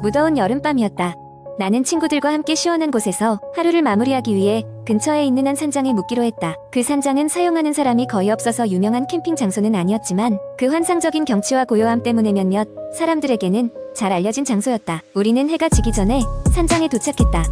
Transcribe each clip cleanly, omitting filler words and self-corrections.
무더운 여름밤이었다. 나는 친구들과 함께 시원한 곳에서 하루를 마무리하기 위해 근처에 있는 한 산장에 묵기로 했다. 그 산장은 사용하는 사람이 거의 없어서 유명한 캠핑 장소는 아니었지만 그 환상적인 경치와 고요함 때문에 몇몇 사람들에게는 잘 알려진 장소였다. 우리는 해가 지기 전에 산장에 도착했다.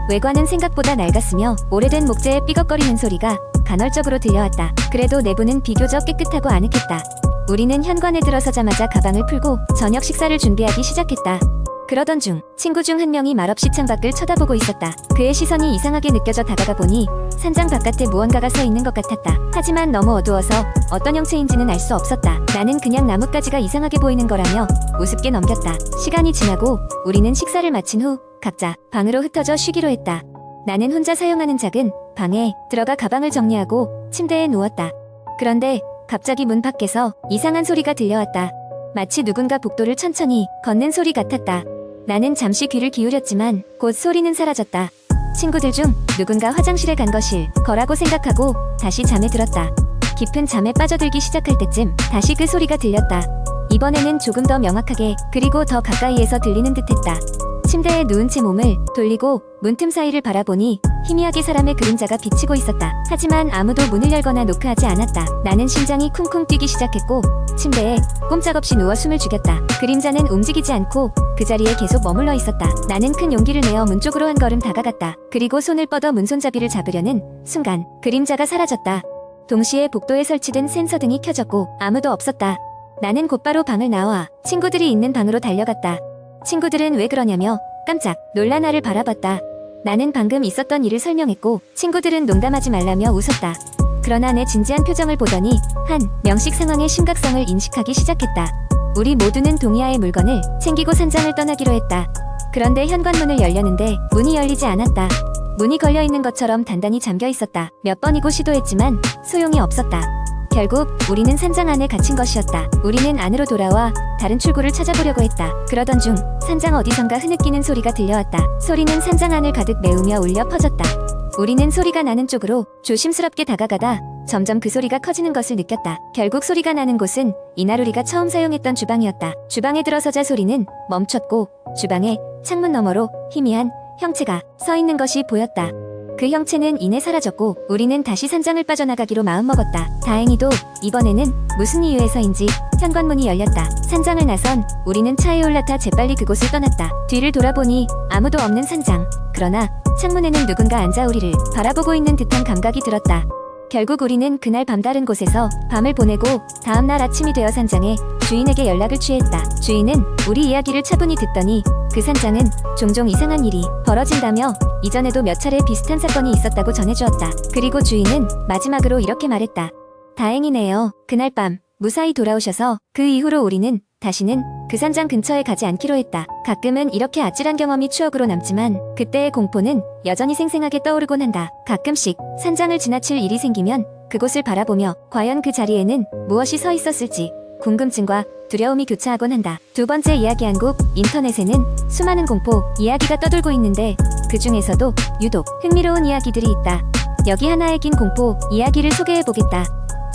외관은 생각보다 낡았으며 오래된 목재의 삐걱거리는 소리가 간헐적으로 들려왔다. 그래도 내부는 비교적 깨끗하고 아늑했다. 우리는 현관에 들어서자마자 가방을 풀고 저녁 식사를 준비하기 시작했다. 그러던 중 친구 중 한 명이 말없이 창밖을 쳐다보고 있었다. 그의 시선이 이상하게 느껴져 다가가 보니 산장 바깥에 무언가가 서 있는 것 같았다. 하지만 너무 어두워서 어떤 형체인지는 알 수 없었다. 나는 그냥 나뭇가지가 이상하게 보이는 거라며 우습게 넘겼다. 시간이 지나고 우리는 식사를 마친 후 각자 방으로 흩어져 쉬기로 했다. 나는 혼자 사용하는 작은 방에 들어가 가방을 정리하고 침대에 누웠다. 그런데 갑자기 문 밖에서 이상한 소리가 들려왔다. 마치 누군가 복도를 천천히 걷는 소리 같았다. 나는 잠시 귀를 기울였지만 곧 소리는 사라졌다. 친구들 중 누군가 화장실에 간 것일 거라고 생각하고 다시 잠에 들었다. 깊은 잠에 빠져들기 시작할 때쯤 다시 그 소리가 들렸다. 이번에는 조금 더 명확하게 그리고 더 가까이에서 들리는 듯했다. 침대에 누운 채 몸을 돌리고 문틈 사이를 바라보니 희미하게 사람의 그림자가 비치고 있었다. 하지만 아무도 문을 열거나 노크하지 않았다. 나는 심장이 쿵쿵 뛰기 시작했고 침대에 꼼짝없이 누워 숨을 죽였다. 그림자는 움직이지 않고 그 자리에 계속 머물러 있었다. 나는 큰 용기를 내어 문 쪽으로 한 걸음 다가갔다. 그리고 손을 뻗어 문 손잡이를 잡으려는 순간 그림자가 사라졌다. 동시에 복도에 설치된 센서 등이 켜졌고 아무도 없었다. 나는 곧바로 방을 나와 친구들이 있는 방으로 달려갔다. 친구들은 왜 그러냐며 깜짝 놀라 나를 바라봤다. 나는 방금 있었던 일을 설명했고 친구들은 농담하지 말라며 웃었다. 그러나 내 진지한 표정을 보더니 한 명씩 상황의 심각성을 인식하기 시작했다. 우리 모두는 동의하의 물건을 챙기고 산장을 떠나기로 했다. 그런데 현관문을 열려는데 문이 열리지 않았다. 문이 걸려있는 것처럼 단단히 잠겨 있었다. 몇 번이고 시도했지만 소용이 없었다. 결국 우리는 산장 안에 갇힌 것이었다. 우리는 안으로 돌아와 다른 출구를 찾아보려고 했다. 그러던 중 산장 어디선가 흐느끼는 소리가 들려왔다. 소리는 산장 안을 가득 메우며 울려 퍼졌다. 우리는 소리가 나는 쪽으로 조심스럽게 다가가다 점점 그 소리가 커지는 것을 느꼈다. 결국 소리가 나는 곳은 이날 우리가 처음 사용했던 주방이었다. 주방에 들어서자 소리는 멈췄고 주방의 창문 너머로 희미한 형체가 서 있는 것이 보였다. 그 형체는 이내 사라졌고 우리는 다시 산장을 빠져나가기로 마음먹었다. 다행히도 이번에는 무슨 이유에서인지 현관문이 열렸다. 산장을 나선 우리는 차에 올라타 재빨리 그곳을 떠났다. 뒤를 돌아보니 아무도 없는 산장. 그러나 창문에는 누군가 앉아 우리를 바라보고 있는 듯한 감각이 들었다. 결국 우리는 그날 밤 다른 곳에서 밤을 보내고 다음날 아침이 되어 산장에 주인에게 연락을 취했다. 주인은 우리 이야기를 차분히 듣더니 그 산장은 종종 이상한 일이 벌어진다며 이전에도 몇 차례 비슷한 사건이 있었다고 전해주었다. 그리고 주인은 마지막으로 이렇게 말했다. 다행이네요. 그날 밤 무사히 돌아오셔서 그 이후로 우리는 다시는 그 산장 근처에 가지 않기로 했다. 가끔은 이렇게 아찔한 경험이 추억으로 남지만 그때의 공포는 여전히 생생하게 떠오르곤 한다. 가끔씩 산장을 지나칠 일이 생기면 그곳을 바라보며 과연 그 자리에는 무엇이 서 있었을지 궁금증과 두려움이 교차하곤 한다. 두 번째 이야기 한 곡. 인터넷에는 수많은 공포 이야기가 떠돌고 있는데 그 중에서도 유독 흥미로운 이야기들이 있다. 여기 하나의 긴 공포 이야기를 소개해보겠다.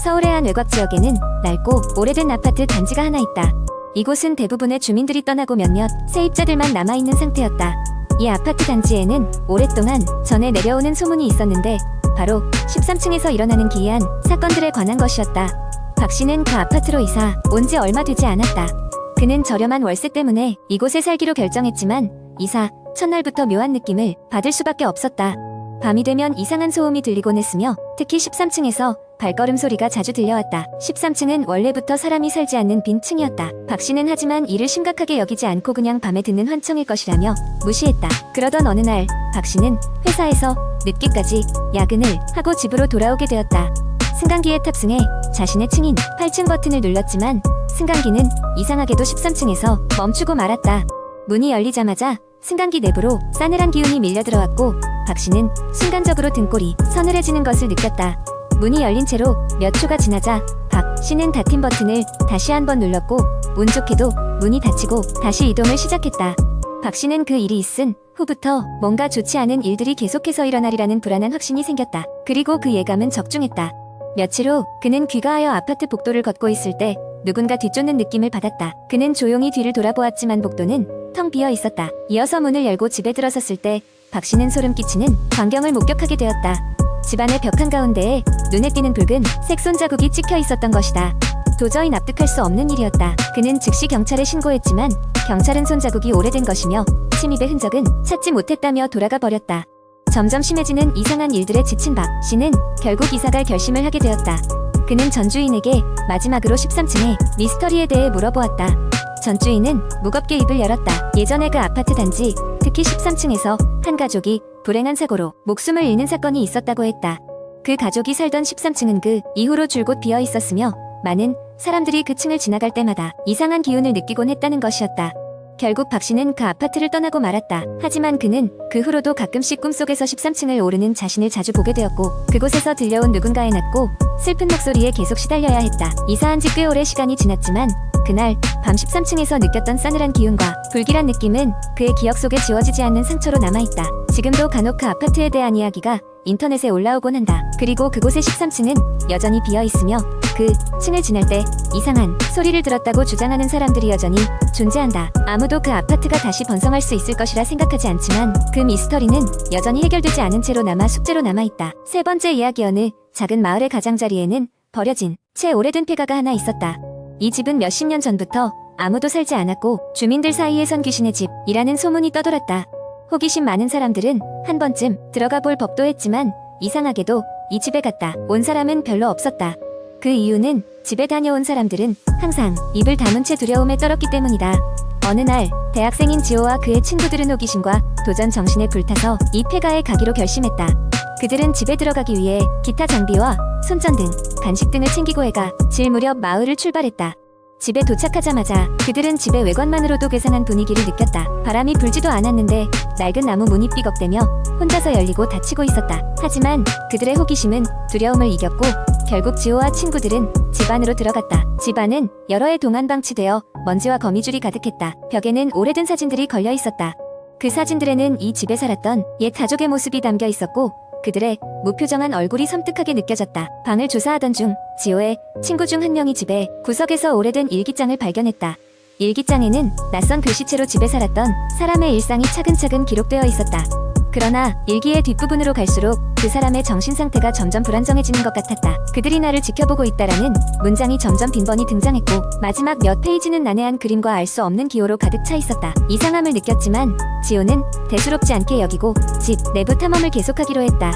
서울의 한 외곽 지역에는 낡고 오래된 아파트 단지가 하나 있다. 이곳은 대부분의 주민들이 떠나고 몇몇 세입자들만 남아있는 상태였다. 이 아파트 단지에는 오랫동안 전해 내려오는 소문이 있었는데 바로 13층에서 일어나는 기이한 사건들에 관한 것이었다. 박 씨는 그 아파트로 이사 온 지 얼마 되지 않았다. 그는 저렴한 월세 때문에 이곳에 살기로 결정했지만 이사 첫날부터 묘한 느낌을 받을 수밖에 없었다. 밤이 되면 이상한 소음이 들리곤 했으며 특히 13층에서 발걸음 소리가 자주 들려왔다. 13층은 원래부터 사람이 살지 않는 빈 층이었다. 박 씨는 하지만 이를 심각하게 여기지 않고 그냥 밤에 듣는 환청일 것이라며 무시했다. 그러던 어느 날 박 씨는 회사에서 늦게까지 야근을 하고 집으로 돌아오게 되었다. 승강기에 탑승해 자신의 층인 8층 버튼을 눌렀지만 승강기는 이상하게도 13층에서 멈추고 말았다. 문이 열리자마자 승강기 내부로 싸늘한 기운이 밀려 들어왔고 박 씨는 순간적으로 등골이 서늘해지는 것을 느꼈다. 문이 열린 채로 몇 초가 지나자 박 씨는 닫힌 버튼을 다시 한번 눌렀고 운 좋게도 문이 닫히고 다시 이동을 시작했다. 박 씨는 그 일이 있은 후부터 뭔가 좋지 않은 일들이 계속해서 일어나리라는 불안한 확신이 생겼다. 그리고 그 예감은 적중했다. 며칠 후 그는 귀가하여 아파트 복도를 걷고 있을 때 누군가 뒤쫓는 느낌을 받았다. 그는 조용히 뒤를 돌아보았지만 복도는 텅 비어 있었다. 이어서 문을 열고 집에 들어섰을 때 박 씨는 소름 끼치는 광경을 목격하게 되었다. 집안의 벽 한가운데에 눈에 띄는 붉은 색 손자국이 찍혀 있었던 것이다. 도저히 납득할 수 없는 일이었다. 그는 즉시 경찰에 신고했지만 경찰은 손자국이 오래된 것이며 침입의 흔적은 찾지 못했다며 돌아가 버렸다. 점점 심해지는 이상한 일들에 지친 박 씨는 결국 이사갈 결심을 하게 되었다. 그는 전 주인에게 마지막으로 13층의 미스터리에 대해 물어보았다. 전 주인은 무겁게 입을 열었다. 예전에 그 아파트 단지, 특히 13층에서 한 가족이 불행한 사고로 목숨을 잃는 사건이 있었다고 했다. 그 가족이 살던 13층은 그 이후로 줄곧 비어 있었으며 많은 사람들이 그 층을 지나갈 때마다 이상한 기운을 느끼곤 했다는 것이었다. 결국 박 씨는 그 아파트를 떠나고 말았다. 하지만 그는 그 후로도 가끔씩 꿈속에서 13층을 오르는 자신을 자주 보게 되었고 그곳에서 들려온 누군가의 낮고 슬픈 목소리에 계속 시달려야 했다. 이사한 지 꽤 오래 시간이 지났지만 그날 밤 13층에서 느꼈던 싸늘한 기운과 불길한 느낌은 그의 기억 속에 지워지지 않는 상처로 남아있다. 지금도 간혹 그 아파트에 대한 이야기가 인터넷에 올라오곤 한다. 그리고 그곳의 13층은 여전히 비어있으며 그 층을 지날 때 이상한 소리를 들었다고 주장하는 사람들이 여전히 존재한다. 아무도 그 아파트가 다시 번성할 수 있을 것이라 생각하지 않지만 그 미스터리는 여전히 해결되지 않은 채로 남아 숙제로 남아있다. 세 번째 이야기. 어느 작은 마을의 가장자리에는 버려진 채 오래된 폐가가 하나 있었다. 이 집은 몇십 년 전부터 아무도 살지 않았고 주민들 사이에선 귀신의 집이라는 소문이 떠돌았다. 호기심 많은 사람들은 한 번쯤 들어가 볼 법도 했지만 이상하게도 이 집에 갔다 온 사람은 별로 없었다. 그 이유는 집에 다녀온 사람들은 항상 입을 다문 채 두려움에 떨었기 때문이다. 어느 날 대학생인 지호와 그의 친구들은 호기심과 도전 정신에 불타서 이 폐가에 가기로 결심했다. 그들은 집에 들어가기 위해 기타 장비와 손전등, 간식 등을 챙기고 해가 질 무렵 마을을 출발했다. 집에 도착하자마자 그들은 집의 외관만으로도 괴상한 분위기를 느꼈다. 바람이 불지도 않았는데 낡은 나무 문이 삐걱대며 혼자서 열리고 닫히고 있었다. 하지만 그들의 호기심은 두려움을 이겼고 결국 지호와 친구들은 집 안으로 들어갔다. 집 안은 여러 해 동안 방치되어 먼지와 거미줄이 가득했다. 벽에는 오래된 사진들이 걸려 있었다. 그 사진들에는 이 집에 살았던 옛 가족의 모습이 담겨 있었고 그들의 무표정한 얼굴이 섬뜩하게 느껴졌다. 방을 조사하던 중 지호의 친구 중 한 명이 집의 구석에서 오래된 일기장을 발견했다. 일기장에는 낯선 글씨체로 집에 살았던 사람의 일상이 차근차근 기록되어 있었다. 그러나 일기의 뒷부분으로 갈수록 그 사람의 정신 상태가 점점 불안정해지는 것 같았다. 그들이 나를 지켜보고 있다라는 문장이 점점 빈번히 등장했고 마지막 몇 페이지는 난해한 그림과 알 수 없는 기호로 가득 차 있었다. 이상함을 느꼈지만 지호는 대수롭지 않게 여기고 집 내부 탐험을 계속하기로 했다.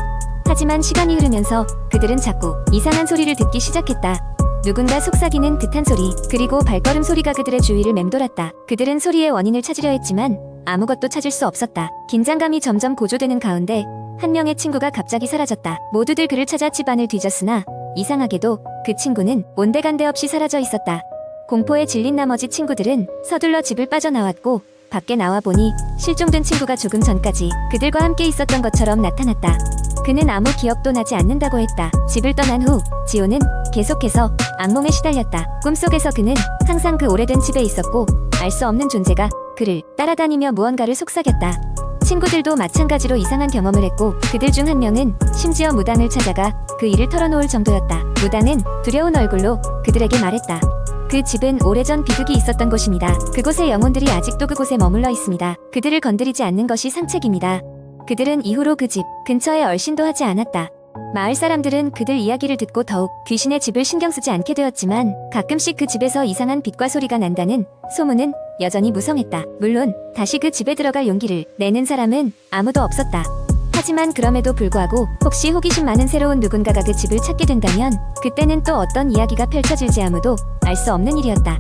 하지만 시간이 흐르면서 그들은 자꾸 이상한 소리를 듣기 시작했다. 누군가 속삭이는 듯한 소리, 그리고 발걸음 소리가 그들의 주위를 맴돌았다. 그들은 소리의 원인을 찾으려 했지만 아무것도 찾을 수 없었다. 긴장감이 점점 고조되는 가운데 한 명의 친구가 갑자기 사라졌다. 모두들 그를 찾아 집안을 뒤졌으나 이상하게도 그 친구는 온데간데 없이 사라져 있었다. 공포에 질린 나머지 친구들은 서둘러 집을 빠져나왔고 밖에 나와보니 실종된 친구가 조금 전까지 그들과 함께 있었던 것처럼 나타났다. 그는 아무 기억도 나지 않는다고 했다. 집을 떠난 후 지호는 계속해서 악몽에 시달렸다. 꿈속에서 그는 항상 그 오래된 집에 있었고 알 수 없는 존재가 그를 따라다니며 무언가를 속삭였다. 친구들도 마찬가지로 이상한 경험을 했고 그들 중 한 명은 심지어 무당을 찾아가 그 일을 털어놓을 정도였다. 무당은 두려운 얼굴로 그들에게 말했다. 그 집은 오래전 비극이 있었던 곳입니다. 그곳의 영혼들이 아직도 그곳에 머물러 있습니다. 그들을 건드리지 않는 것이 상책입니다. 그들은 이후로 그 집 근처에 얼씬도 하지 않았다. 마을 사람들은 그들 이야기를 듣고 더욱 귀신의 집을 신경 쓰지 않게 되었지만 가끔씩 그 집에서 이상한 빛과 소리가 난다는 소문은 여전히 무성했다. 물론 다시 그 집에 들어갈 용기를 내는 사람은 아무도 없었다. 하지만 그럼에도 불구하고 혹시 호기심 많은 새로운 누군가가 그 집을 찾게 된다면 그때는 또 어떤 이야기가 펼쳐질지 아무도 알 수 없는 일이었다.